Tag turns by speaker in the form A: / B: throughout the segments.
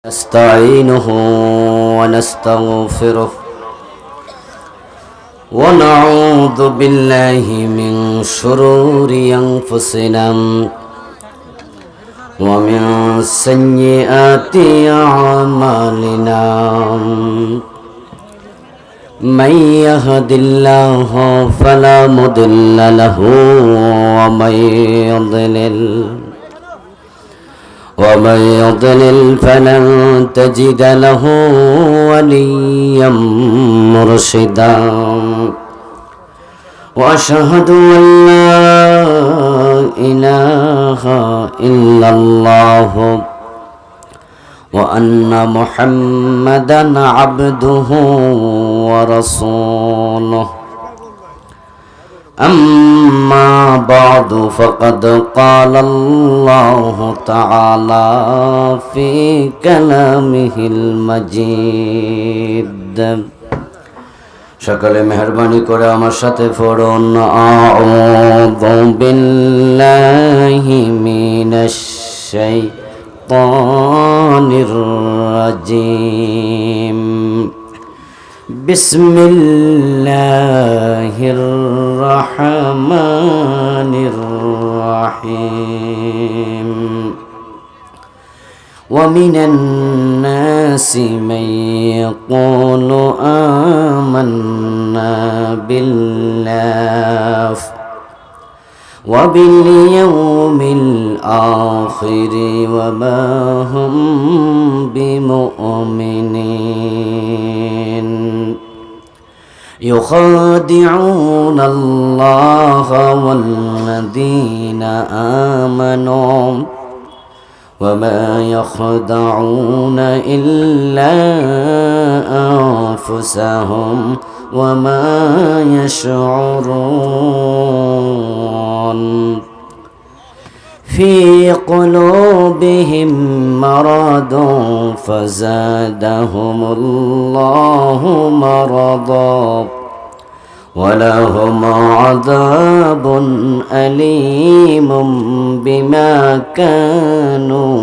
A: نستعينه ونستغفره ونعوذ بالله من شرور أنفسنا ومن سيئات أعمالنا من يهد الله فلا مضل له ومن يضلل فلن تجد له وليا مرشدا وأشهد أن لا إله إلا الله وأن محمدا عبده ورسوله أما بعد فقد قال الله تعالى في كلامه المجيد সকলে মেহেরবানি করে আমার সাথে পড়ুন আউযু বিল্লাহি মিনাশ শাইতানির রাজিম বিসমিল্লাহির রহমানির রহিম ومن الناس من يقول آمنا بالله وباليوم الآخر وما هم بمؤمنين يخادعون الله والذين آمنوا وما يخدعون إلا أنفسهم وما يشعرون في قلوبهم مرض فزادهم الله مرضا ولهم عذاب أليم بما كانوا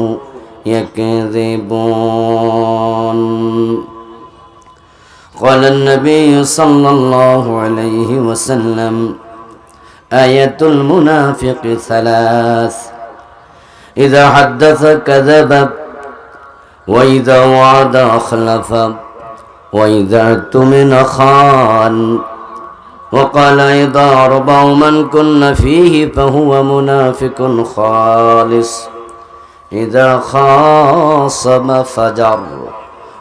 A: يكذبون قال النبي صلى الله عليه وسلم آية المنافق ثلاث إذا حدث كذب وإذا وعد أخلف وإذا اؤتمن خان وقال إذا أربع من كن فيه فهو منافق خالص إذا خاصم فجر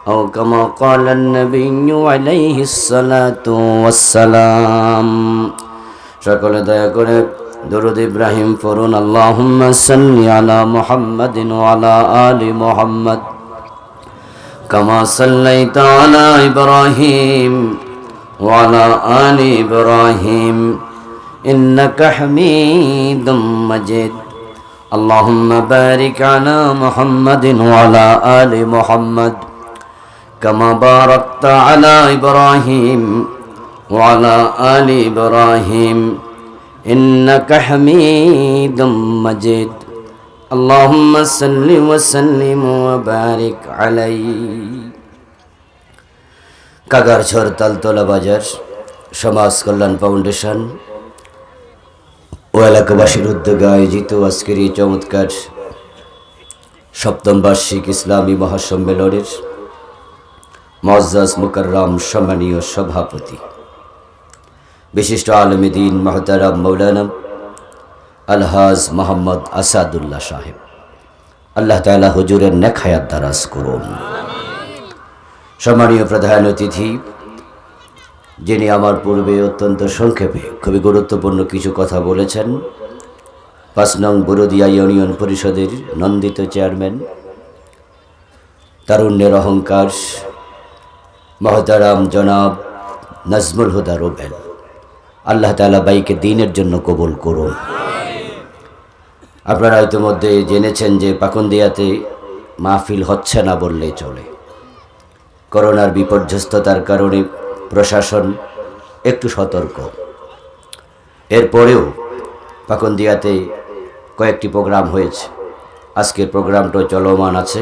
A: أو كما قال النبي عليه الصلاة والسلام সকলে দয়া করে দরুদ ইব্রাহিম পড়ুন আল্লাহুম্মা সাল্লি আলা মুহাম্মাদিন ওয়া আলা আলি মুহাম্মাদ কামা সাল্লাইতা আলা ইব্রাহিম ওয়া আলা আলি ইব্রাহিম ইন্নাকা হামিদুম মাজিদ আল্লাহুম্মা বারিক আলা মুহাম্মাদিন ওয়া আলা আলি মুহাম্মাদ কামা বারাকতা আলা ইব্রাহিম وعلى آل إبراهيم إنك حميد مجيد اللهم صل وسلم وبارك عليه কাগারছড় তালতলা বাজার সমাজ কল্যাণ ফাউন্ডেশন ও এলাকাবাসীর উদ্যোগে আয়োজিত আজকের এই চমৎকার সপ্তম বার্ষিক ইসলামী মহাসম্মেলনের মুআজ্জাজ মুকাররম সম্মানীয় সভাপতি বিশিষ্ট আলেম দ্বীন মুহতারাম মাওলানা আলহাজ মোহাম্মদ আসাদুল্লাহ সাহেব, আল্লাহ তাআলা হুজুরের নেক হায়াত দারাজ করুন। সম্মানীয় প্রধান অতিথি, যিনি আমার পূর্বে অত্যন্ত সংক্ষেপে খুবই গুরুত্বপূর্ণ কিছু কথা বলেছেন, ৫ নং বরদিয়া ইউনিয়ন পরিষদের নন্দিত চেয়ারম্যান, তারুণ্যের অহংকার মোহতারাম জনাব নাজমুল হুদা রুবেল, আল্লাহ তাআলা বাইকে দ্বীনের জন্য কবুল করুন। আপনারা ইতিমধ্যে জেনেছেন যে পাকুন্দিয়াতে মাহফিল হচ্ছে না বললেই চলে। করোনার বিপর্যস্ততার কারণে প্রশাসন একটু সতর্ক। এরপরেও পাকুন্দিয়াতে কয়েকটি প্রোগ্রাম হয়েছে, আজকের প্রোগ্রামটা চলমান আছে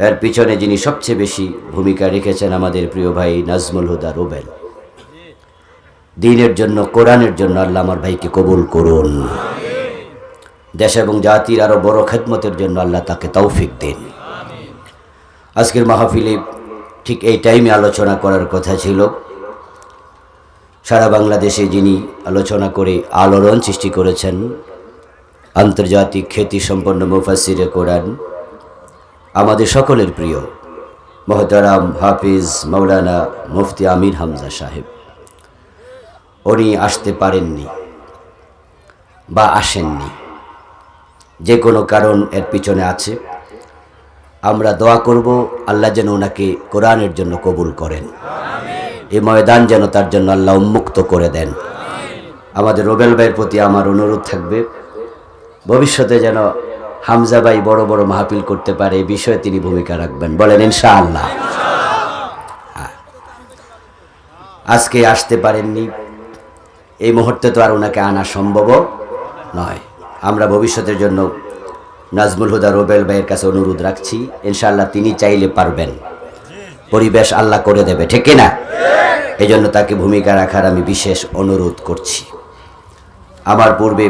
A: এর পিছনে যিনি সবচেয়ে বেশি ভূমিকা রেখেছেন আমাদের প্রিয় ভাই নাজমুল হুদা রুবেল। দ্বীনের জন্য, কোরআনের জন্য আল্লাহ আমার ভাইকে কবুল করুন। দেশ এবং জাতির আরো বড় খেদমতের জন্য আল্লাহ তাকে তৌফিক দিন। আজকের মাহফিলে ঠিক এই টাইমে আলোচনা করার কথা ছিল। সারা বাংলাদেশে যিনি আলোচনা করে আলোড়ন সৃষ্টি করেছেন, আন্তর্জাতিক খ্যাতি সম্পন্ন মুফাসসিরে কোরআন, আমাদের সকলের প্রিয় মোহতারাম হাফিজ মাওলানা মুফতি আমির হামজা সাহেব, উনি আসতে পারেননি বা আসেননি, যে কোনো কারণ এর পিছনে আছে। আমরা দোয়া করব আল্লাহ যেন ওনাকে কোরআনের জন্য কবুল করেন, এই ময়দান যেন তার জন্য আল্লাহ উন্মুক্ত করে দেন। আমাদের রুবেল ভাইয়ের প্রতি আমার অনুরোধ থাকবে, ভবিষ্যতে যেন হামজা ভাই বড় বড় মাহফিল করতে পারে, এই বিষয়ে তিনি ভূমিকা রাখবেন, বলেন ইনশাআল্লাহ। আজকে আসতে পারেননি, এই মুহূর্তে তো আর ওনাকে আনা সম্ভব নয়। আমরা ভবিষ্যতের জন্য নাজমুল হুদা রুবেল ভাইয়ের কাছে অনুরোধ রাখছি, ইনশাআল্লাহ তিনি চাইলে পারবেন, পরিবেশ আল্লাহ করে দেবে, ঠিক না? এই জন্য তাকে ভূমিকা রাখার আমি বিশেষ অনুরোধ করছি। আমার পূর্বে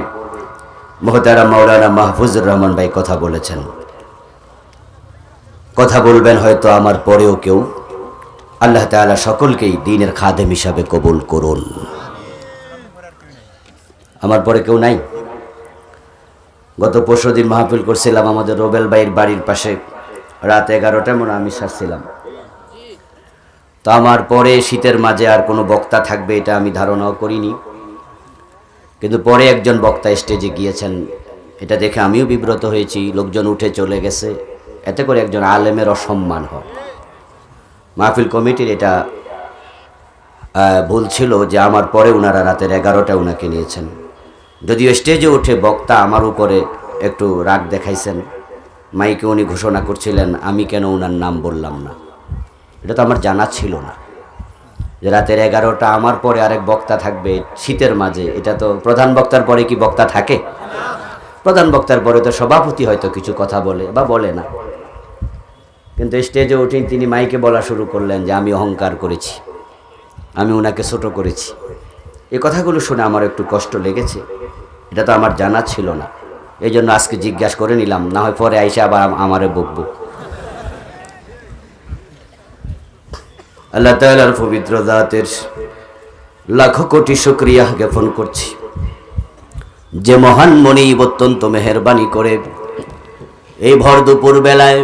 A: মোহতারাম মাওলানা মাহফুজুর রহমান ভাই কথা বলেছেন, কথা বলবেন হয়তো আমার পরেও কেউ। আল্লাহ তাআলা সকলকেই দ্বীনের খাদেম হিসাবে কবুল করুন। আমার পরে কেউ নাই? গত পরশুদিন মাহফিল করছিলাম আমাদের রুবেল ভাইয়ের বাড়ির পাশে, রাত 11টা মনে আমি সারছিলাম। তো আমার পরে শীতের মাঝে আর কোনো বক্তা থাকবে এটা আমি ধারণাও করিনি, কিন্তু পরে একজন বক্তা স্টেজে গিয়েছেন, এটা দেখে আমিও বিব্রত হয়েছি। লোকজন উঠে চলে গেছে, এতে করে একজন আলেমের অসম্মান হয়। মাহফিল কমিটির এটা ভুল ছিল যে আমার পরে ওনারা রাতের 11টা ওনাকে নিয়েছেন। যদিও স্টেজে উঠে বক্তা আমার উপরে একটু রাগ দেখাইছেন, মাইকে উনি ঘোষণা করছিলেন, আমি কেন ওনার নাম বললাম না। এটা তো আমার জানা ছিল না যে রাতের 11টা আমার পরে আরেক বক্তা থাকবে শীতের মাঝে। এটা তো প্রধান বক্তার পরে কি বক্তা থাকে? প্রধান বক্তার পরে তো সভাপতি হয়তো কিছু কথা বলে বা বলে না, কিন্তু স্টেজে উঠে তিনি মাইকে বলা শুরু করলেন যে আমি অহংকার করেছি, আমি ওনাকে ছোট করেছি। এই কথাগুলো শুনে আমার একটু কষ্ট লেগেছে, এটা তো আমার জানা ছিল না। এই জন্য আজকে জিজ্ঞাসা করে নিলাম, না হয় পরে আইসা আবার আমারে বকবো। আল্লাহ তাআলার পবিত্র জাতের লাখো কোটি শুকরিয়া জ্ঞাপন করছি, যে মহান মনিব অত্যন্ত মেহেরবানি করে এই ভর দুপুর বেলায়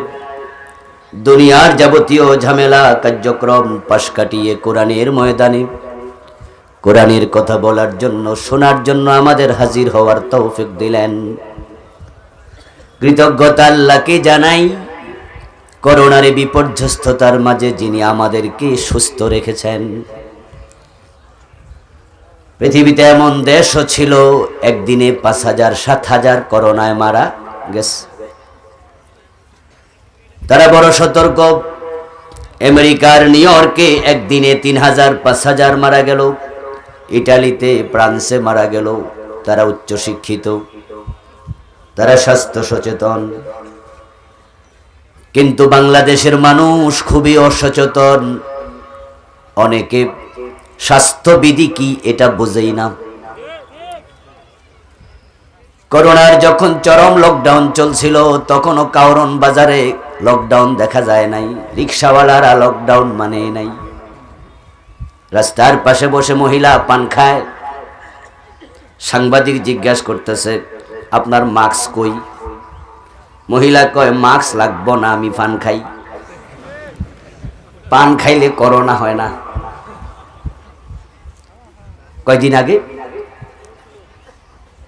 A: দুনিয়ার যাবতীয় ঝামেলা কার্যক্রম পাশ কাটিয়ে কোরআনের ময়দানে কোরআনের কথা বলার জন্য, শোনার জন্য আমাদের হাজির হওয়ার তৌফিক দিলেন। কৃতজ্ঞতা আল্লাহকে জানাই, করোনার বিপর্যস্ততার মাঝে যিনি আমাদেরকে সুস্থ রেখেছেন। পৃথিবীতে এমন দেশও ছিল একদিনে 5,000 7,000 করোনায় মারা গেছে, তারা বড় সতর্ক। আমেরিকার নিউ ইয়র্কে একদিনে 3,000 5,000 মারা গেল, ইটালিতে ফ্রান্সে মারা গেল। তারা উচ্চ শিক্ষিত, তারা স্বাস্থ্য সচেতন, কিন্তু বাংলাদেশের মানুষ খুবই অসচেতন। অনেকে স্বাস্থ্যবিধি কি এটা বোঝেই না। করোনার যখন চরম লকডাউন চলছিল, তখনও কারণ বাজারে লকডাউন দেখা যায় নাই, রিক্সাওয়ালারা লকডাউন মানে নাই। রাস্তার পাশে বসে মহিলা পান খায়, সাংবাদিক জিজ্ঞাসা করতেছে আপনার মাস্ক কই? মহিলা কয় মাস্ক লাগবো না, আমি পান খাই, পান খাইলে করোনা হয় না। কয়দিন আগে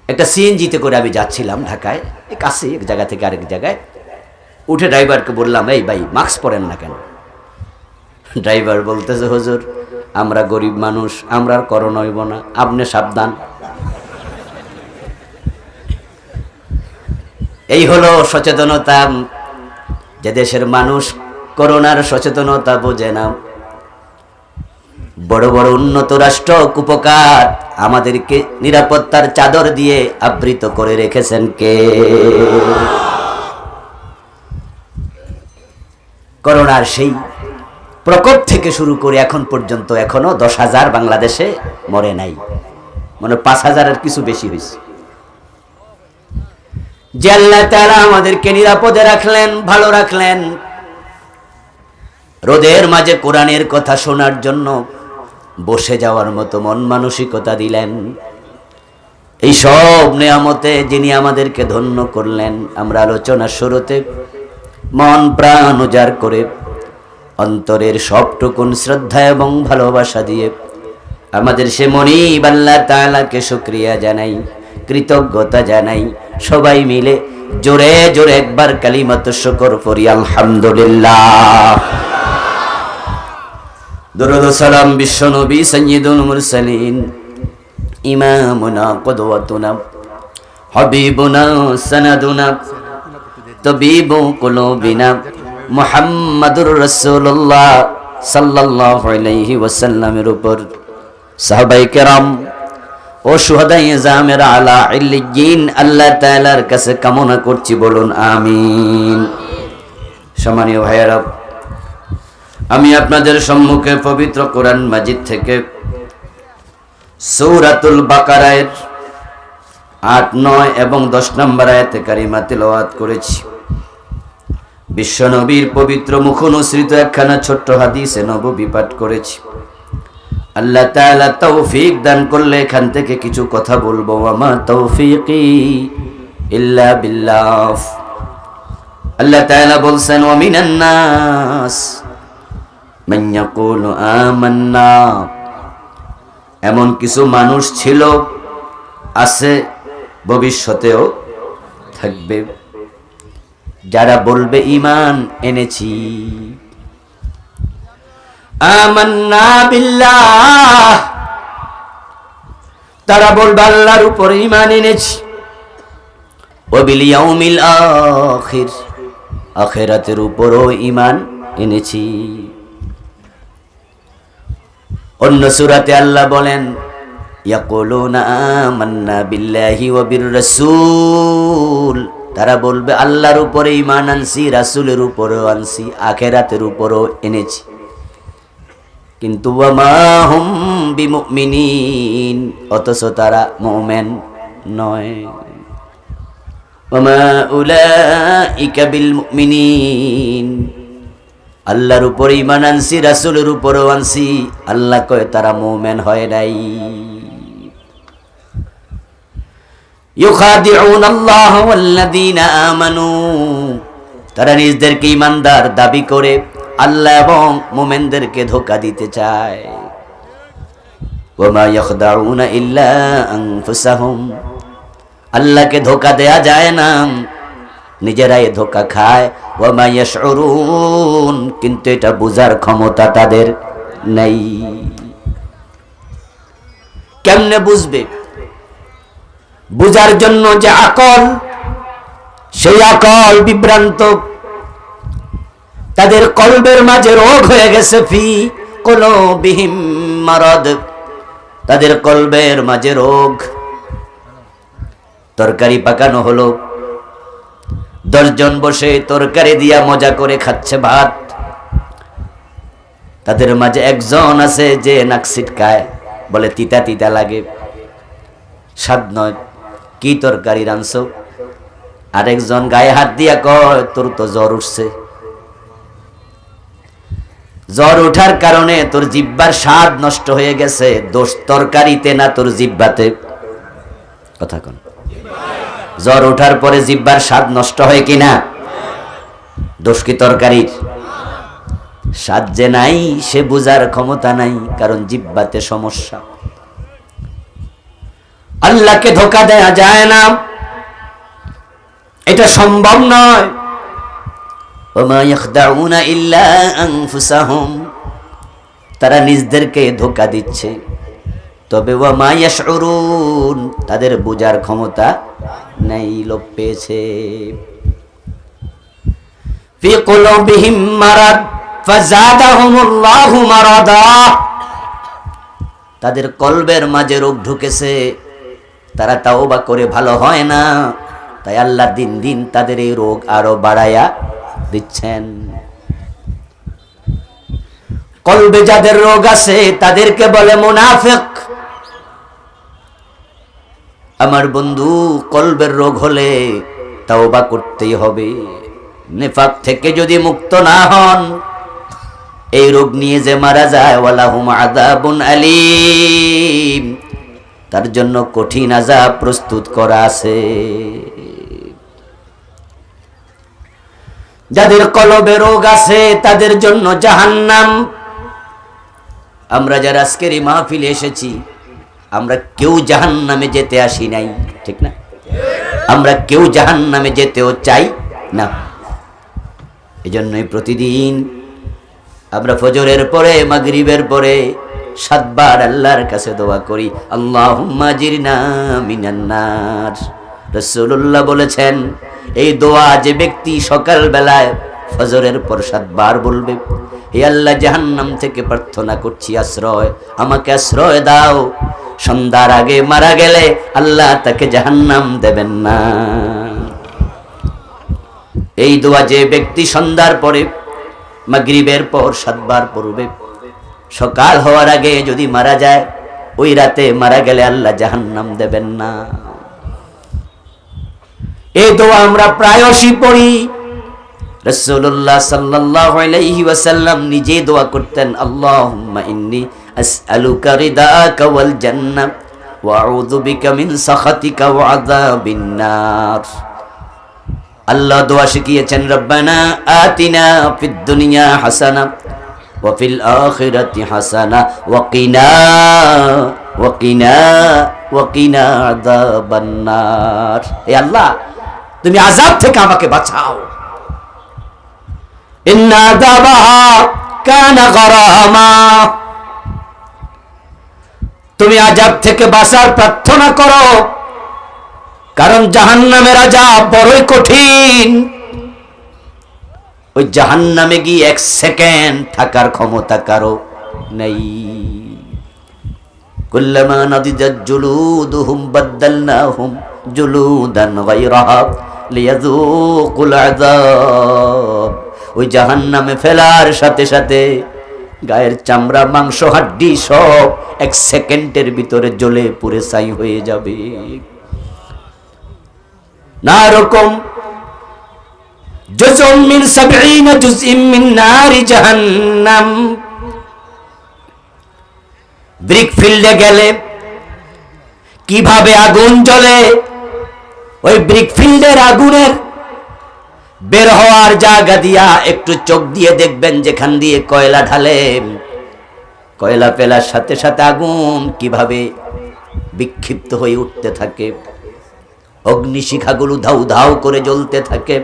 A: একটা সিএনজিতে করে আমি যাচ্ছিলাম ঢাকায়, কাছে এক জায়গা থেকে আরেক জায়গায়। উঠে ড্রাইভারকে বললাম, এই ভাই মাস্ক পরেন না কেন? ড্রাইভার বলতেছে, হুজুর আমরা গরিব মানুষ, আমরা আর করোনা হইব না, আপনি সাবধান। এই হলো সচেতনতা, যে দেশের মানুষ করোনার সচেতনতা বোঝে না। বড় বড় উন্নত রাষ্ট্র কুপকার আমাদেরকে নিরাপত্তার চাদর দিয়ে আবৃত করে রেখেছেন কে? করোনার সেই প্রকোপ থেকে শুরু করে এখন পর্যন্ত এখনো 10,000 বাংলাদেশে মরে নাই, মানে 5,000-এর কিছু বেশি হয়েছে। যে আল্লাহ তাআলা আমাদেরকে নিরাপদে রাখলেন, ভালো রাখলেন, রোদের মাঝে কোরআনের কথা শোনার জন্য বসে যাওয়ার মতো মন মানসিকতা দিলেন, এই সব নেয়ামতে যিনি আমাদেরকে ধন্য করলেন, আমরা আলোচনার শুরুতে মন প্রাণ উজাড় করে অন্তরের সবটুকুন শ্রদ্ধা এবং ভালোবাসা দিয়ে আমাদের সে মনিব আল্লাহ তাআলাকে শুকরিয়া জানাই, কৃতজ্ঞতা জানাই। সবাই মিলে জোরে জোরে একবার কালিমাতুশ শুকর পড়ি, আলহামদুলিল্লাহ। দরুদ ও সালাম বিশ্ব নবী সাইয়্যিদুল মুরসালিন, ইমামুনা কুদওয়াতুনা হাবিবুনা সানাদুনা তাবিবু কুলুবিনা মুহাম্মাদুর রাসূলুল্লাহ সাল্লাল্লাহু আলাইহি ওয়াসাল্লামের উপর, সাহাবায়ে কেরাম ও শুহাদায়ে জামেরা আলা ইল্লিয়িন আল্লাহ তাআলার কাছে কামনা করছি, বলুন আমিন। সম্মানীয় ভাইয়েরা, আমি আপনাদের সম্মুখে পবিত্র কোরআন মাজিদ থেকে সূরাতুল বাকারার 8, 9 এবং 10 নম্বর আয়াতে কারিমা তিলাওয়াত করেছি। বিশ্বনবীর পবিত্র মুখনুসৃত একখানা ছোট্ট হাদিসে নববী পাঠ করেছি। আল্লাহ তাআলা তৌফিক দান করলে এখান থেকে কিছু কথা বলবো। ওয়ামা তৌফিকি ইল্লা বিল্লাহ। আল্লাহ তাআলা বলছেন, ওয়া মিনান নাস মান ইয়াকুলু আমান্না, এমন কিছু মানুষ ছিল, আছে, ভবিষ্যতেও থাকবে, যারা বলবে ঈমান এনেছি। আমান্না বিল্লাহ, তারা বলবে আল্লাহর উপর ঈমান এনেছি। ওয়া বিল ইয়াউমিল আখির, আখিরাতের উপরও ঈমান এনেছি। অন্য সূরাতে আল্লাহ বলেন, ইয়াকুলুনা আমান্না বিল্লাহি ওয়া বির রাসূল, তারা বলবে আল্লাহর উপরে ঈমান আনছি, রাসূলের উপরেও আনছি, আখিরাতের উপরও এনেছি, কিন্তু ওয়া মা হুম বিমুমিনিন, অথচ তারা মুমিন নয়। ওয়া মা উলাইকা বিল মুমিনিন, আল্লাহর উপরে ঈমান আনছি, রাসূলের উপরেও আনছি, আল্লাহ কয় তারা মুমিন হয় নাই। ইউখাদিউনাল্লাহ ওয়াল্লাযীনা আমানু, তারা নিজেদেরকে ঈমানদার দাবি করে আল্লাহ এবং মুমিনদেরকে ধোঁকা দিতে চায়। ওয়া মা ইয়াখদাউনা ইল্লা আনফুসাহুম, আল্লাহকে ধোঁকা দেয়া যায় না, নিজেরাই ধোঁকা খায়। ওয়া মা ইয়াশউরুন, কিন্তু এটা বুঝার ক্ষমতা তাদের নাই। কেমনে বুঝবে? বুঝার জন্য যে আকল, সেই আকল বিভ্রান্ত। তাদের কলবের মাঝে রোগ হয়ে গেছে, ফি কুলুবিহিম মারাদ, তাদের কলবের মাঝে রোগ। তরকারি পাকানো হলো, 10 জন বসে তরকারি দিয়া মজা করে খাচ্ছে ভাত, তাদের মাঝে একজন আছে যে নাক ছিটকায়, বলে তিতা তিতা লাগে, স্বাদ নয়, কি তরকারি রাঁধছো? আরেকজন গায়ে হাত দিয়া কয়, তোর তো জ্বর উঠছে। জ্বর ওঠার কারণে তোর জিহ্বার স্বাদ নষ্ট হয়ে গেছে, দোষ তরকারিতে না তোর জিহ্বাতে। কথা কোন? জ্বর ওঠার পরে জিহ্বার স্বাদ নষ্ট হয় কিনা? দোষ কি তরকারির? স্বাদ যে নাই সে বুঝার ক্ষমতা নাই, কারণ জিহ্বাতে সমস্যা। আল্লাহকে ধোঁকা দেয়া যায় না, এটা সম্ভব নয়। ওমা ইয়াখদাউনা ইল্লা আনফুসাহুম, তারা নিজেদেরকে ধোঁকা দিচ্ছে, তবে ওয়া মা ইয়াশউরুন, তাদের বুঝার ক্ষমতা নাই, লোপ পেয়েছে। ফি কুলুবিহিম মারাদ ফাযাদাহুমুল্লাহু মারাদা, তাদের কলবের মাঝে রোগ ঢুকেছে, তারা তাওবা করে ভালো হয় না, তাই আল্লাহ দিন দিন তাদের এই রোগ আরো বাড়ায়া দিচ্ছেন। কলবে যাদের রোগ আছে তাদেরকে বলে মুনাফিক। আমার বন্ধু, কলবের রোগ হলে তাওবা করতেই হবে। নিফাক থেকে যদি মুক্ত না হন, এই রোগ নিয়ে যে মারা যায়, ওয়ালাহুম আযাবুন আলীম, তার জন্য কঠিন আযাব প্রস্তুত করা আছে। যাদের কলবে রোগ আছে তাদের জন্য জাহান্নাম। আমরা যারা আজকের এই মাহফিলে এসেছি, আমরা কেউ জাহান্নামে যেতে আসি নাই, ঠিক না? আমরা কেউ জাহান্নামে যেতেও চাই না। এজন্যই প্রতিদিন আমরা ফজরের পরে, মাগরিবের পরে 7 বার আল্লাহর কাছে দোয়া করি, আল্লাহুম্মা আজিরনা মিনান নার। রাসূলুল্লাহ বলেছেন, এই দোয়া যে ব্যক্তি সকাল বেলায় ফজরের পর 7 বার বলবে, হে আল্লাহ, জাহান্নাম থেকে প্রার্থনা করছি আশ্রয়, আমাকে আশ্রয় দাও। সন্ধ্যার আগে মারা গেলে আল্লাহ তাকে জাহান্নাম দেবেন না। এই দোয়া যে ব্যক্তি সন্ধ্যার পরে, মাগরিবের পর 7 বার পড়বে, সকাল হওয়ার আগে যদি মারা যায়, ওই রাতে মারা গেলে আল্লাহ জাহান্নাম দেবেন না। এই দোয়া আমরা প্রায়শই পড়ি। রাসূলুল্লাহ সাল্লাল্লাহু আলাইহি ওয়াসাল্লাম নিজে দোয়া করতেন, আল্লাহুম্মা ইন্নী আসআলুকা রিদাকা ওয়াল জান্নাহ ওয়া আউযু বিকা মিন সাখাতিকা ওয়া আযাবিন নার। আল্লাহ দোয়া শিখিয়েছেন, রব্বানা আতিনা ফিদ দুনিয়া হাসানা ওয়া ফিল আখিরাতি হাসানা ওয়া কিনা আযাবান নার। হে আল্লাহ, তুমি আযাব থেকে আমাকে বাঁচাও। ইন্না আযাবাহা কানা গরামা। তুমি আযাব থেকে বাঁচার প্রার্থনা করো, কারণ জাহান্নামের আযাব বড়ই কঠিন। ওই জাহান্নামে গিয়ে 1 সেকেন্ড থাকার ক্ষমতা কারো নেই। কুল্লামা নাদিজাত জুলুদুহুম বাদদালনাহুম জুলুদান গায়রাহা লিয়াযুকুল আযাব। ওই জাহান্নামে ফেলার সাথে সাথে গায়ের চামড়া, মাংস, হাড্ডি সব 1 সেকেন্ডের ভিতরে জ্বলে পুড়ে ছাই হয়ে যাবে। না রকম জুজুম মিন 70 জুজইম মিন নারি জাহান্নাম। ব্রিক ফিল্ডে গেলে কিভাবে আগুন জ্বলে, ওই ব্রিক ফিল্ডের আগুনের বের হওয়ার জায়গা দিয়া একটু চোখ দিয়ে দেখবেন, যেখান দিয়ে কয়লা ঢালে, কয়লা ফেলার সাথে সাথে আগুন কিভাবে বিক্ষিপ্ত হয়ে উঠতে থাকে, অগ্নিশিখাগুলো ধাউ ধাউ করে জ্বলতে থাকে।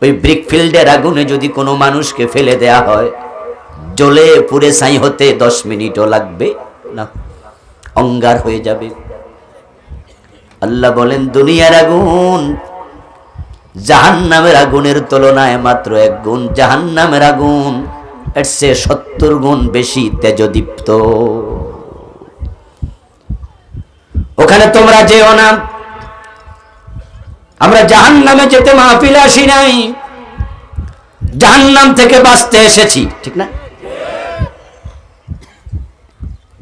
A: ওই ব্রিক ফিল্ডের আগুনে যদি কোনো মানুষকে ফেলে দেয়া হয়, জ্বলে পুড়ে ছাই হতে 10 মিনিটও লাগবে না, অঙ্গার হয়ে যাবে। আল্লাহ বলেন, দুনিয়ার আগুন জাহান্নামের আগুনের তুলনায় মাত্র 1 গুণ। জাহান্নামের আগুন এর চেয়ে 70 গুণ বেশি তেজদীপ্ত। ওখানে তোমরা যেও না। আমরা জাহান্নামে যেতে মাহফিলে আসি নাই, জাহান্নাম থেকে বাঁচতে এসেছি, ঠিক না?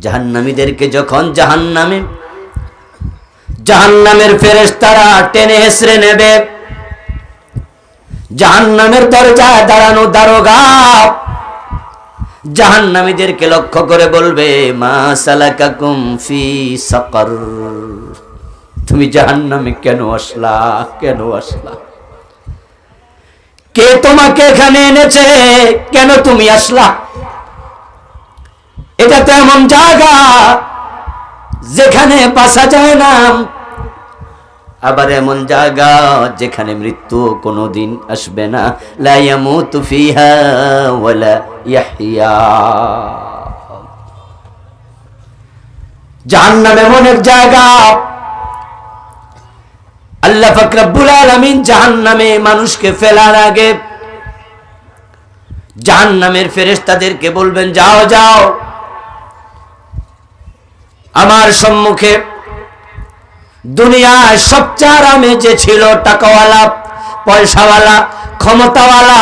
A: জাহান্নামীদেরকে যখন জাহান্নামের ফেরেশতারা টেনে হেসড়ে নেবে, জাহান্নামের দরজায় দাঁড়ানো দারোগা জাহান্নামীদেরকে লক্ষ্য করে বলবে, মা সালাকাকুম ফি সাকার। তুমি জাহান্নামে কেন আসলা? কে তোমাকে এখানে এনেছে? কেন তুমি আসলা? এটা তো এমন জায়গা যেখানে বাঁচা যায় না, আবার এমন জায়গা যেখানে মৃত্যু কোনোদিন আসবে না। লা ইয়ামুতু ফিহা ওয়ালা ইয়াহইয়া। জাহান্নাম এমন এক জায়গা, আল্লাহ পাক রব্বুল আলামিন জাহান্নামে মানুষকে ফেলার আগে জাহান্নামের ফেরেশতাদেরকে বলবেন, যাও যাও, আমার সম্মুখে দুনিয়ায় সবচেয়ে আরামে যে ছিল, টাকাওয়ালা, পয়সাওয়ালা, ক্ষমতাওয়ালা,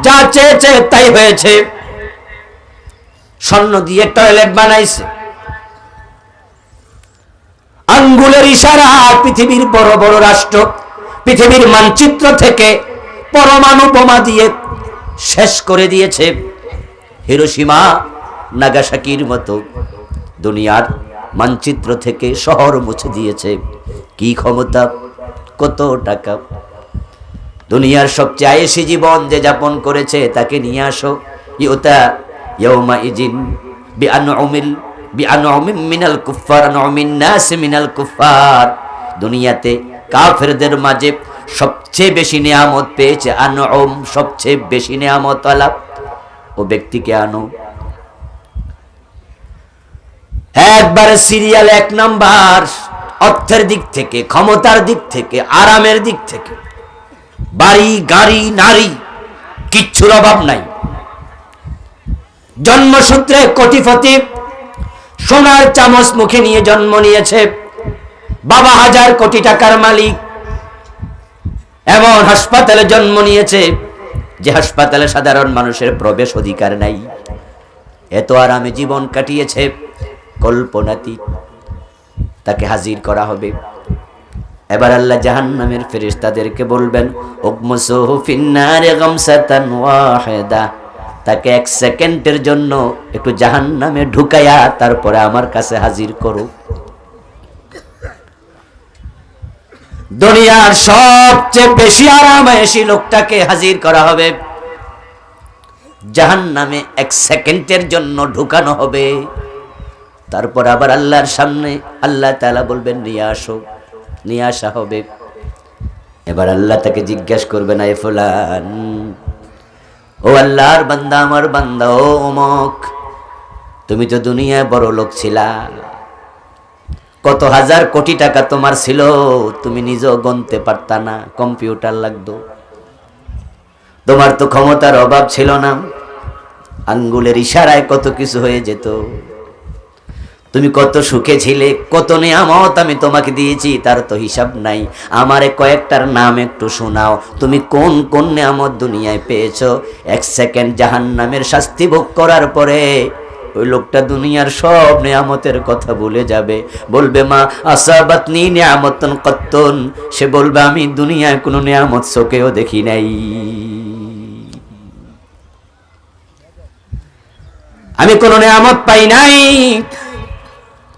A: যা চেয়েছে তাই হয়েছে, স্বর্ণ দিয়ে টয়লেট বানাইছে। আঙ্গুলের ইশারা পৃথিবীর বড় বড় রাষ্ট্র পৃথিবীর মানচিত্র থেকে পরমাণু বোমা দিয়ে শেষ করে দিয়েছে। হিরোশিমা নাগাসাকির মতো দুনিয়ার মানচিত্র থেকে শহর মুছে দিয়েছে। কি ক্ষমতা, কত টাকা। দুনিয়ার সবচেয়ে আয়েশি জীবন যে যাপন করেছে তাকে নিয়ে আসো। ইউতা ইয়াউমা ইজিন বিআনউমিন মিনাল কুফার আনউমিন নাস মিনাল কুফার। দুনিয়াতে কাফেরদের মাঝে সবচেয়ে বেশি নিয়ামত পেয়েছে আনউম, সবচেয়ে বেশি নিয়ামত আলা ও ব্যক্তিকে আনো। একবারে সিরিয়াল 1 নাম্বার, অর্থের দিক থেকে, ক্ষমতার দিক থেকে, আরামের দিক থেকে, বাড়ি গাড়ি নারী কিচ্ছুর অভাব নাই। জন্মসূত্রে কোটিপতি, সোনার চামচ মুখে নিয়ে জন্ম নিয়েছে, বাবা 1000 কোটি টাকার মালিক। এমন হাসপাতালে জন্ম নিয়েছে যে হাসপাতালে সাধারণ মানুষের প্রবেশ অধিকার নাই। এত আরামে জীবন কাটিয়েছে, কল্পনাতীত। তাকে হাজির করা হবে। এবার আল্লাহ জাহান্নামের ফেরেশতাদেরকে বলবেন, উগমুসুহু ফিন্নারে গামসাতান ওয়াহিদা। তাকে 1 সেকেন্ডের জন্য একটু জাহান্নামে ঢুকায়া তারপরে আমার কাছে হাজির করো। দুনিয়ার সবচেয়ে বেশি আরামায়েশী লোকটাকে হাজির করা হবে, জাহান্নামে 1 সেকেন্ডের জন্য ঢুকানো হবে। তারপর আবার আল্লাহর সামনে আল্লাহ তাআলা বলবেন, নিয়ে আসো। নিয়ে আসা হবে। এবার আল্লাহ তাকে জিজ্ঞাসা করবেন, এ ফুলান, ও আল্লাহর বান্দা, আমার বান্দা, ও অমুক, তুমি তো দুনিয়ায় বড় লোক ছিলা, কত 1000 কোটি টাকা তোমার ছিল, তুমি নিজেও গণতে পারতা না, কম্পিউটার লাগতো। তোমার তো ক্ষমতার অভাব ছিল না, আঙ্গুলের ইশারায় কত কিছু হয়ে যেত। তুমি কত সুখে ছিলে, কত নিয়ামত আমি তোমাকে দিয়েছি, তার তো হিসাব নাই। আমারে কয়েকটার নাম একটু শোনাও, তুমি কোন কোন নিয়ামত দুনিয়ায় পেয়েছো। 1 সেকেন্ড জাহান্নামের শাস্তি ভোগ করার পরে ওই লোকটা দুনিয়ার সব নিয়ামতের কথা ভুলে যাবে। বলবে, মা আসাবাতনি নিয়ামতুন কত্তুন। সে বলবে, আমি দুনিয়ায় কোনো নিয়ামত চোখেও দেখি নাই, আমি কোনো নিয়ামত পাই নাই।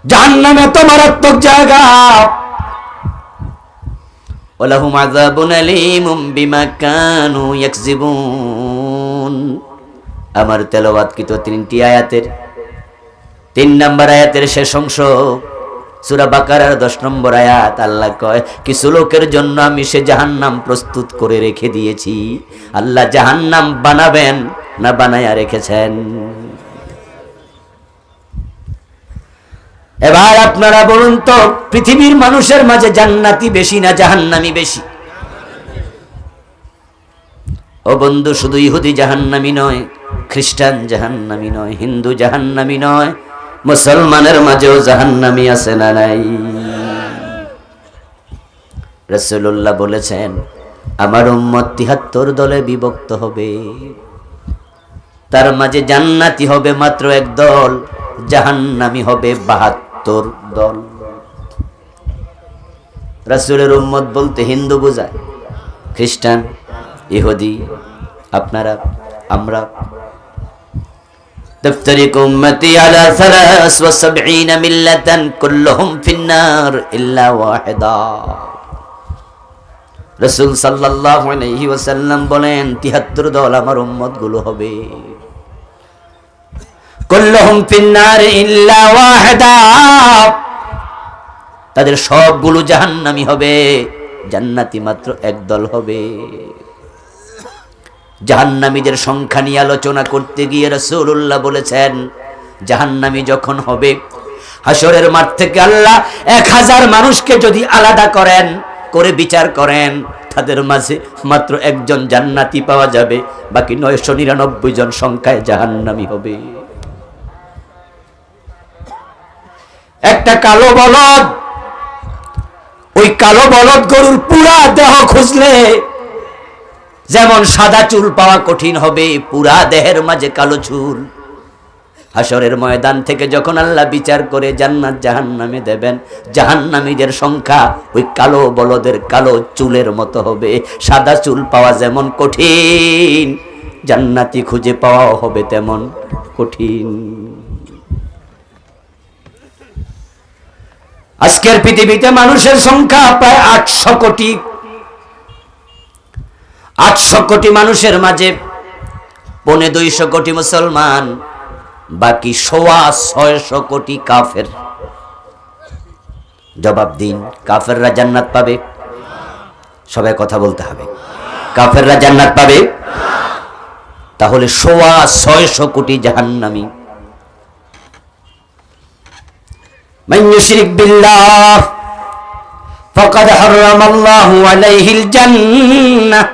A: জাহান্নামে তো মারাত্মক জায়গা। ওয়ালাহুম আযাবুন আলীমুম বিমা কানু ইয়াকযিবুন। আমার তেলাওয়াতকৃত 3টি আয়াতের 3 নম্বর আয়াতের শেষ অংশ সূরা বাকারার 10 নম্বর আয়াত। আল্লাহ কয়, কিছু লোকের জন্য আমি সে জাহান্নাম প্রস্তুত করে রেখে দিয়েছি। আল্লাহ জাহান্নাম বানাবেন না বানায়া রেখেছেন। এবার আপনারা বলুন তো, পৃথিবীর মানুষের মাঝে জান্নাতি বেশি না জাহান্নামী বেশি? ও বন্ধু, শুধু ইহুদি জাহান্নামী নয়, খ্রিস্টান জাহান্নামী নয়, হিন্দু জাহান্নামী নয়, মুসলমানের মাঝেও জাহান্নামী আছে না নাই? রাসূলুল্লাহ বলেছেন, আমার উম্মত 73 দলে বিভক্ত হবে, তার মাঝে জান্নাতি হবে মাত্র 1 দল, জাহান্নামী হবে 72 দল। রাসূলের উম্মত বলতে হিন্দু বোঝায়, খ্রিস্টান, ইহুদি, আপনারা, আমরা। تفترق أمتي على 73 ملة كلهم في النار إلا واحدا। রাসূল সাল্লাল্লাহু আলাইহি ওয়াসাল্লাম বলেন, 73 দল আমার উম্মত গুলো হবে, কুল্লুহুম ফিন্নার ইল্লা ওয়াহিদা। তাদের সবগুলো জাহান্নামী হবে, জান্নাতি মাত্র 1 দল হবে। জাহান্নামীদের সংখ্যা নিয়ে আলোচনা করতে গিয়ে রাসূলুল্লাহ বলেছেন, জাহান্নামী যখন হবে, হাসরের মাঠ থেকে আল্লাহ 1000 মানুষকে যদি আলাদা করেন, করে বিচার করেন, তাদের মাঝে মাত্র 1 জন জান্নাতি পাওয়া যাবে, বাকি 999 জন সংখ্যায় জাহান্নামী হবে। একটা কালো বলদ, ওই কালো বলদ গরুর পুরা দেহ খুঁজলে যেমন সাদা চুল পাওয়া কঠিন হবে, পুরা দেহের মাঝে কালো চুল। হাসরের ময়দান থেকে যখন আল্লাহ বিচার করে জান্নাত জাহান্নামে দেবেন, জাহান্নামীদের সংখ্যা ওই কালো বলদের কালো চুলের মতো হবে। সাদা চুল পাওয়া যেমন কঠিন, জান্নাতি খুঁজে পাওয়াও হবে তেমন কঠিন। আজকের পৃথিবীতে মানুষের সংখ্যা প্রায় 800 কোটি। 800 কোটি মানুষের মাঝে 250 কোটি মুসলমান, বাকি 650 কোটি কাফের। জবাব দিন, কাফেররা জান্নাত পাবে? সবাই কথা বলতে হবে। কাফেররা জান্নাত পাবে? তাহলে 650 কোটি জাহান্নামী। মান ইউশরিক বিল্লাহ ফাকাদ হারামাল্লাহু আলাইহিল জান্নাহ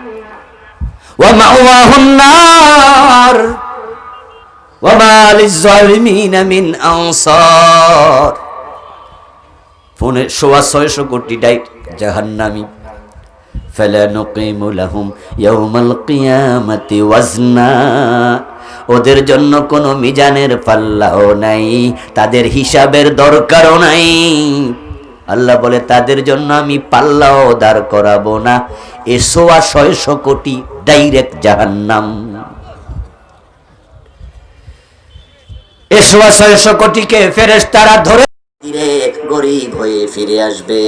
A: ওয়া মাওয়াহুন নার ওয়া মা লিয-যালিমিনা মিন আনসার। 650 কোটি জাহান্নামী। ফালা নুকিমু লাহুম ইয়াওমাল কিয়ামাতি ওয়াজনা। ওদের জন্য কোনো মিজানের পাল্লাও নাই, তাদের হিসাবের দরকারও নাই। আল্লাহ বলে তাদের জন্য আমি পাল্লাও দাঁড় করাবো না। 650 কোটি ডাইরেক্ট জাহান্নাম। 650 কোটিকে ফেরেশতারা ধরে ধীরে গরিব হয়ে ফিরে আসবে।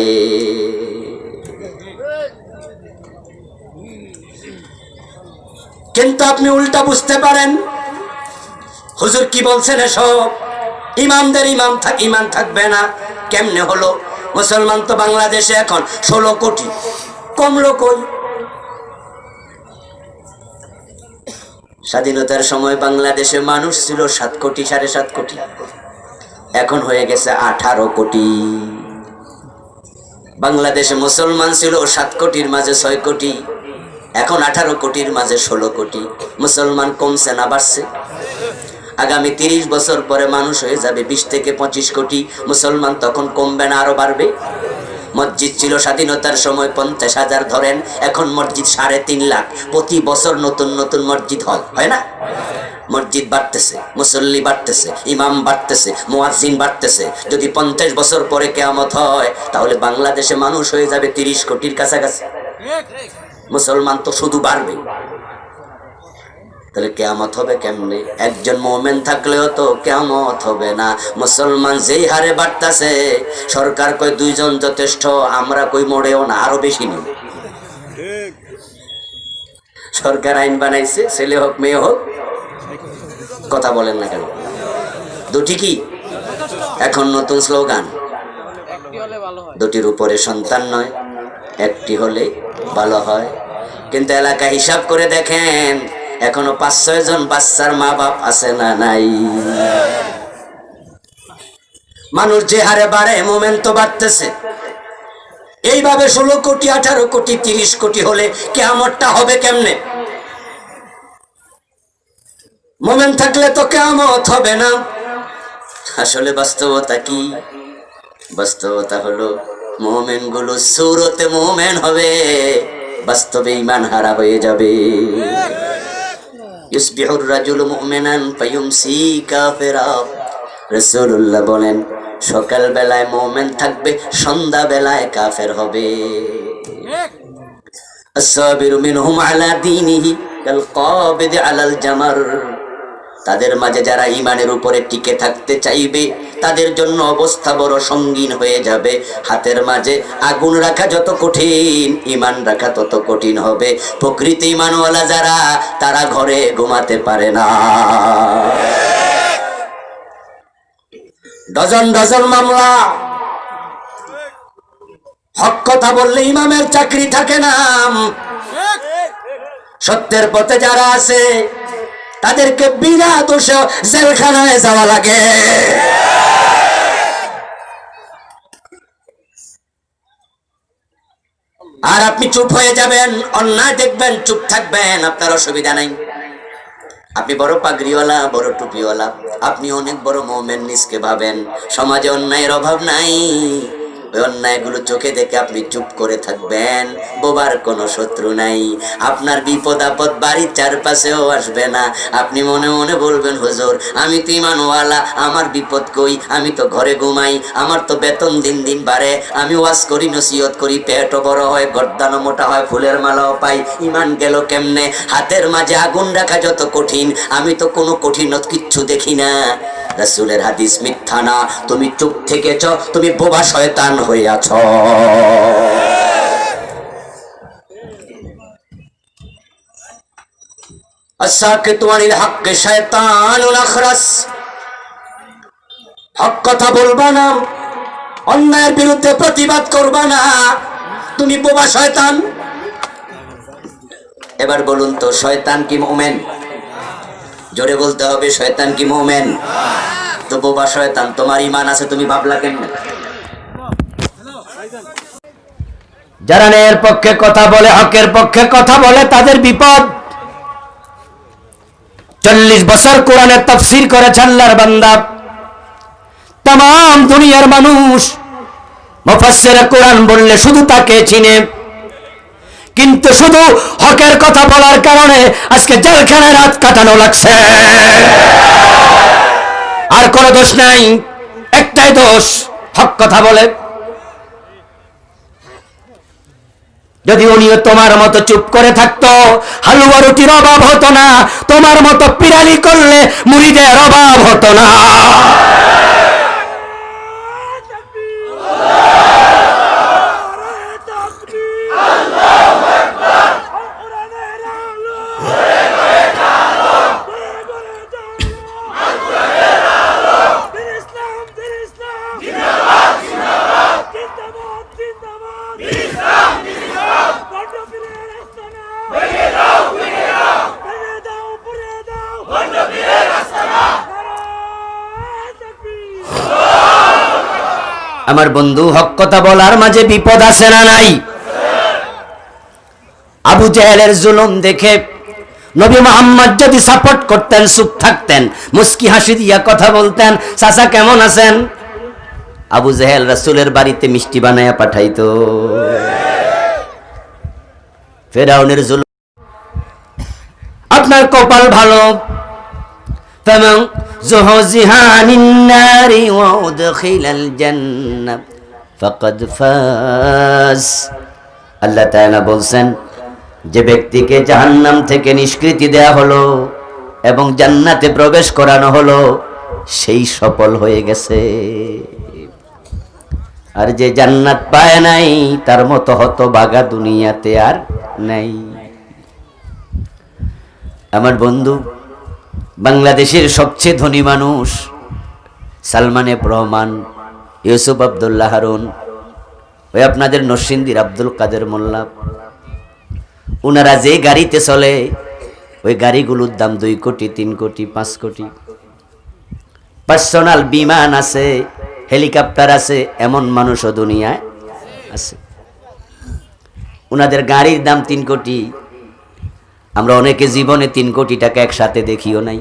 A: কিন্তু আপনি উল্টা বুঝতে পারেন, হুজুর কি বলছেন এসব? ইমামদের ইমান থাকবে না কেমনে হলো? মুসলমান তো বাংলাদেশে এখন 16 কোটি, কমলো কই? স্বাধীনতার সময় বাংলাদেশে মানুষ ছিল 7 কোটি, 7.5 কোটি, এখন হয়ে গেছে 18 কোটি। বাংলাদেশে মুসলমান ছিল 7 কোটির মাঝে 6 কোটি, এখন 18 কোটির মাঝে 16 কোটি। মুসলমান কমছে না বাড়ছে? আগামী 30 বছর পরে মানুষ হয়ে যাবে 20 থেকে 25 কোটি। মুসলমান তখন কমবে না আরো বাড়বে? মসজিদ ছিল স্বাধীনতার সময় 50,000 ধরেন, এখন মসজিদ 3.5 লাখ। প্রতি বছর নতুন নতুন মসজিদ হয় না? মসজিদ বাড়তেছে, মুসল্লি বাড়তেছে, ইমাম বাড়তেছে, মুয়াজ্জিন বাড়তেছে। যদি 50 বছর পরে কিয়ামত হয়, তাহলে বাংলাদেশে মানুষ হয়ে যাবে 30 কোটির কাছাকাছি। মুসলমান তো শুধু বাড়বে। তাহলে কিয়ামত হবে কেমনে? একজন মুমিন থাকলেও তো কিয়ামত হবে না। মুসলমান যেই হারে বাড়তাছে, সরকার কই 2 জন যথেষ্ট, আমরা কই মোড়েও না, আরো বেশি নেই। সরকার আইন বানাইছে, ছেলে হোক মেয়ে হোক। কথা বলেন না কেন? দুটি কি? এখন নতুন স্লোগান, দুটির উপরে সন্তান নয়, একটি হলে ভালো হয়। কিন্তু এলাকা হিসাব করে দেখেন, এখনো 5-6 জন বাচ্চার মা বাপ আছে না নাই? মানুষ যে হারে বাড়ে, মোমেন্ট তো বাড়তেছে। এইভাবে 16 কোটি, 18 কোটি, 30 কোটি হলে কিয়ামতটা হবে কেমনে? মোমেন্ট থাকলে তো কিয়ামত হবে না। আসলে বাস্তবতা কি? বাস্তবতা হলো মুমিন গুলো সূরতে মুমিন হবে, বাস্তবে ঈমান হারা হয়ে যাবে। ইসবিহুর রাজুলু মুমিনান ফায়ুমসি কাফিরা। রাসূলুল্লাহ বলেন, সকাল বেলায় মুমিন থাকবে, সন্ধ্যা বেলায় কাফের হবে। আসসাবিরু মিনহুম আলা দীনিহি কাল কাবিদি আলাল জামার। তাদের মাঝে যারা ঈমানের উপরে টিকে থাকতে চাইবে, তাদের জন্য অবস্থা বড় সঙ্গীন হয়ে যাবে। হাতের মাঝে আগুন রাখা যত কঠিন, ঈমান রাখা তত কঠিন হবে। প্রকৃত ঈমানওয়ালা যারা, তারা ঘরে ঘুমাতে পারে না। ডজন ডজন মামলা। হক কথা বললে ইমামের চাকরি থাকে না। সত্যের পথে যারা আছে, তাদেরকে বিনা দোষে জেলখানায় যাওয়া লাগে। আর আপনি চুপ হয়ে যাবেন, অন্যায় দেখবেন, চুপ থাকবেন, আপনার অসুবিধা নাই। আপনি বড় পাগড়িওয়ালা, বড় টুপিওয়ালা, আপনি অনেক বড় মুমিন, নিজকে ভাবেন সমাজে অন্যায়ের অভাব নাই। ওই অন্যায়গুলো চোখে দেখে আপনি চুপ করে থাকবেন। বোবার কোনো শত্রু নাই, আপনার বিপদ আপদ বাড়ির চারপাশেও আসবে না। আপনি মনে মনে বলবেন, হুজুর আমি তো ইমানওয়ালা, আমার বিপদ কই? আমি তো ঘরে ঘুমাই, আমার তো বেতন দিন দিন বাড়ে, আমি ওয়াজ করি, নসিহত করি, পেটও বড় হয়, গর্দানও মোটা হয়, ফুলের মালাও পাই, ইমান গেল কেমনে? হাতের মাঝে আগুন রাখা যত কঠিন, আমি তো কোনো কঠিনত কিচ্ছু দেখি না। রাসূলের হাদিস মিথ্যা না। তুমি চুপ থেকেছ, তুমি বোবা শয়তান হইয়াছ। আসাকিতু আনিল হক শায়তানুল আখরাস। হক কথা বলবা না, অন্যায়ের বিরুদ্ধে প্রতিবাদ করবা না, তুমি বোবা শয়তান। এবার বলুন তো, শয়তান কি মুমিন? জোরে বলতে হবে, শয়তান কি মুমিন? তো বোবা শয়তান, তোমার ঈমান আছে, তুমি ভাবলা কেমনে? যারা ন্যায়ের পক্ষে কথা বলে, হকের পক্ষে কথা বলে, তাদের বিপদ। 40 বছর কোরআনের তাফসীর করেছে আল্লাহর বান্দা। तमाम দুনিয়ার মানুষ মুফাসসিরে কোরআন বললে শুধু তাকে চিনে, কিন্তু শুধু হকের কথা বলার কারণে আজকে জেলখানায় রাত কাটানো লাগছে। আর কোনো দোষ নাই, একটাই দোষ, হক কথা বলে। যদি উনিও তোমার মতো চুপ করে থাকতো, হালুয়া রুটির অভাব হতো না, তোমার মতো পিরালি করলে মুরিদের অভাব হতো না। আমার বন্ধু, হক কথা বলার মাঝে বিপদ আছে না নাই? আবু জেহেলের জুলুম দেখে নবী মুহাম্মদ যদি সাপোর্ট করতেন, চুপ থাকতেন, মুস্কি হাসি দিয়া কথা বলতেন, চাচা কেমন আছেন, আবু জেহেল রাসূলের বাড়িতে মিষ্টি বানায়া পাঠাইতো। ফেরাউনের জুলুম। আপনার কপাল ভালো, ফামান যুহজিহা আনিন নারি ওয়া উদখিলাল জান্নাহ ফাকাদ ফাজ। আল্লাহ তাআলা বলছেন, যে ব্যক্তিকে জাহান্নাম থেকে নিষ্কৃতি দেয়া হলো এবং জান্নাতে প্রবেশ করানো হলো, সেই সফল হয়ে গেছে। আর যে জান্নাত পায় নাই, তার মতো হতভাগা দুনিয়াতে আর নাই। আমার বন্ধু, বাংলাদেশের সবচেয়ে ধনী মানুষ সালমান এফ রহমান, ইউসুফ আব্দুল্লাহ হারুন, ওই আপনাদের নরসিংদীর আব্দুল কাদের মোল্লা, ওনারা যে গাড়িতে চলে, ওই গাড়িগুলোর দাম 2 কোটি, 3 কোটি, 5 কোটি। পার্সোনাল বিমান আছে, হেলিকপ্টার আছে, এমন মানুষও দুনিয়ায় আছে। ওনাদের গাড়ির দাম 3 কোটি। আমরা অনেকে জীবনে 3 কোটি টাকা একসাথে দেখিও নাই।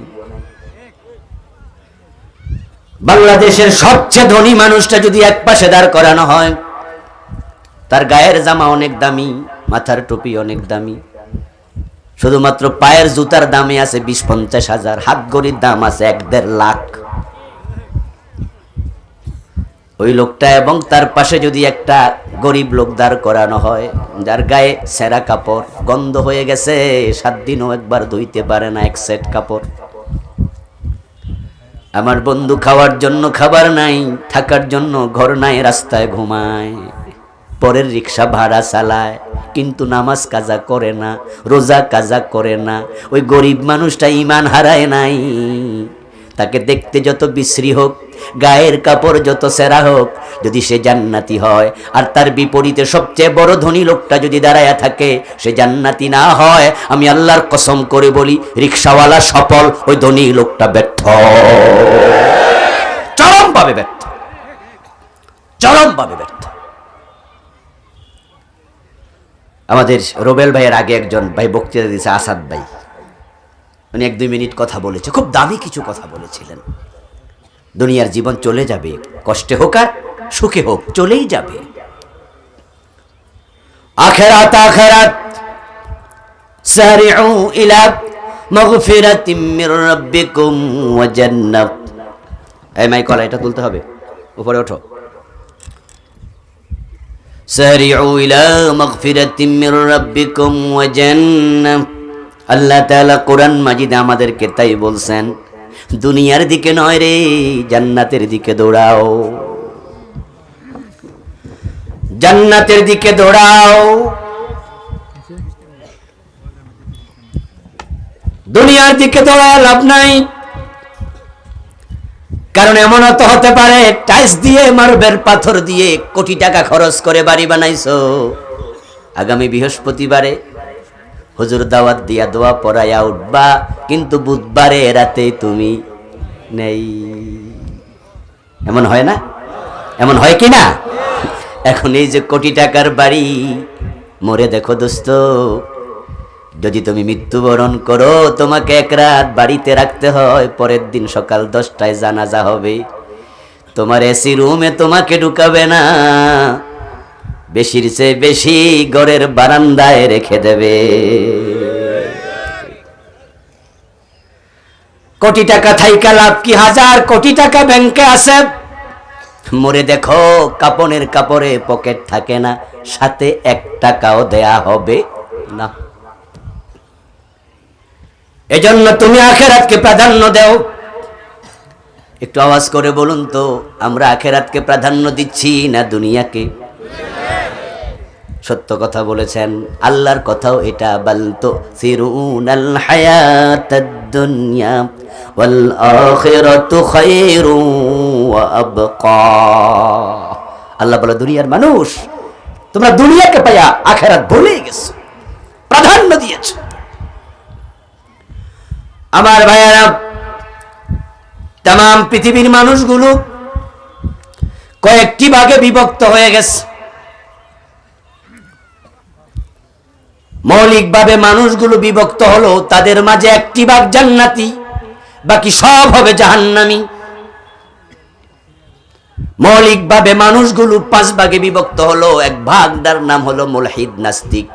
A: বাংলাদেশের সবচেয়ে ধনী মানুষটা যদি এক পাশে দাঁড় করানো হয়, তার গায়ের জামা অনেক দামি, মাথার টুপি অনেক দামি, শুধুমাত্র পায়ের জুতার দামে আছে 20-50 হাজার, হাত ঘড়ির দাম আছে 1-1.5 লাখ। ওই লোকটা এবং তার পাশে যদি একটা গরিব লোক দাঁড় করানো হয়, যার গায়ে ছেঁড়া কাপড়, গন্ধ হয়ে গেছে, 7 দিনও একবার ধুইতে পারে না এক সেট কাপড়। আমার বন্ধু, খাওয়ার জন্য খাবার নাই, থাকার জন্য ঘর নাই, রাস্তায় ঘুমায়, পরের রিক্সা ভাড়া চালায়, কিন্তু নামাজ কাজা করে না, রোজা কাজা করে না। ওই গরিব মানুষটা ঈমান হারায় নাই। তাকে দেখতে যত বিশ্রী হোক, গায়ের কাপড় যত ছেঁড়া হোক, যদি সে জান্নাতি হয়, আর তার বিপরীতে সবচেয়ে বড় ধনী লোকটা যদি দাঁড়ায়া থাকে, সে জান্নাতি না হয়, আমি আল্লাহর কসম করে বলি, রিক্সাওয়ালা সফল, ওই ধনী লোকটা ব্যর্থ, চরমভাবে ব্যর্থ, চরমভাবে ব্যর্থ। আমাদের রোবেল ভাইয়ের আগে একজন ভাই বক্তৃতা দিয়েছে, আসাদ ভাই, উনি 1-2 মিনিট কথা বলেছে, খুব দামি কিছু কথা বলেছিলেন। দুনিয়ার জীবন চলে যাবে, কষ্টে হোক আর সুখে হোক, চলেই যাবে। আখিরাত আখিরাত, সারিউ ইলা মাগফিরাতিম মির রাব্বিকুম ওয়া জান্নাত। এই মাইকলা, এটা তুলতে হবে, উপরে ওঠো। সারিউ ইলা মাগফিরাতিম মির রাব্বিকুম ওয়া জান্নাত। আল্লাহ তাআলা কোরআন মাজিদে আমাদেরকে তাই বলছেন, দুনিয়ার দিকে নয় রে, জান্নাতের দিকে দৌড়াও, জান্নাতের দিকে দৌড়াও। দুনিয়ার দিকে দৌড়ায় লাভ নাই, কারণ এমন তো হতে পারে টাইলস দিয়ে, মার্বেল পাথর দিয়ে কোটি টাকা খরচ করে বাড়ি বানাইছো, আগামী বৃহস্পতিবারে হুজুর দাওয়াত দিয়া দোয়া পড়াইয়া উঠবা, কিন্তু বুধবারে রাতে তুমি নেই। এমন হয় না? এমন হয় কি না? এখন এই যে কোটি টাকার বাড়ি, মরে দেখো দোস্ত, যদি তুমি মৃত্যুবরণ করো, তোমাকে এক রাত বাড়িতে রাখতে হয়, পরের দিন সকাল 10টায় জানাজা হবে। তোমার এসি রুমে তোমাকে ঢুকাবে না, বেশির চেয়ে বেশি ঘরের বারান্দায় রেখে দেবে। কোটি টাকা থাইকা লাভ কি? হাজার কোটি টাকা ব্যাংকে আছে, মরে দেখো কাপনের কাপড়ে পকেট থাকে না, সাথে 1 টাকাও দেয়া হবে না। এজন্য তুমি আখিরাতকে প্রাধান্য দাও। একটু আওয়াজ করে বলুন তো, আমরা আখিরাতকে প্রাধান্য দিচ্ছি না দুনিয়াকে? সত্য কথা বলেছেন, আল্লাহর কথাও এটা, বলতো সিরুনাল হায়াতাদ দুনিয়া ওয়াল আখিরাতু খায়রু ওয়া আবকা। আল্লাহ বলে, দুনিয়ার মানুষ, তোমরা দুনিয়াকে পায়া আখিরাত ভুলে গেছো, প্রাধান্য দিয়েছো। আমার ভাইয়েরা, तमाम পৃথিবীর মানুষগুলো কয়েকটি ভাগে বিভক্ত হয়ে গেছে। মৌলিকভাবে মানুষগুলো বিভক্ত হলো, তাদের মাঝে একটি ভাগ জান্নাতি, বাকি সব হবে জাহান্নামী। মৌলিকভাবে মানুষগুলো 5 ভাগে বিভক্ত হলো, এক ভাগটার নাম হলো মুলহিদ নাস্তিক,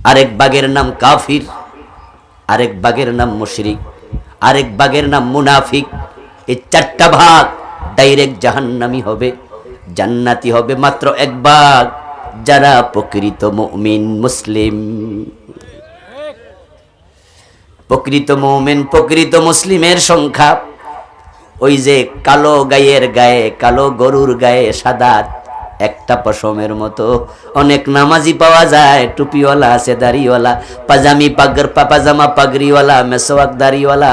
A: আরেক ভাগের নাম কাফির, আরেক ভাগের নাম মুশরিক, আরেক ভাগের নাম মুনাফিক। এই 4টা ভাগ ডাইরেক্ট জাহান্নামী হবে, জান্নাতি হবে মাত্র 1 ভাগ, যারা প্রকৃত মুমিন মুসলিম। প্রকৃত মুমিন, প্রকৃত মুসলিমের সংখ্যা ওই যে কালো গায়ের গায়ে, কালো গরুর গায়ে সাদা একটা পশমের মতো অনেক নামাজি পাওয়া যায়, টুপিওয়ালা আছে, দাড়িওয়ালা, পাজামা পাগড়িওয়ালা, মেসওয়াক দাড়িওয়ালা।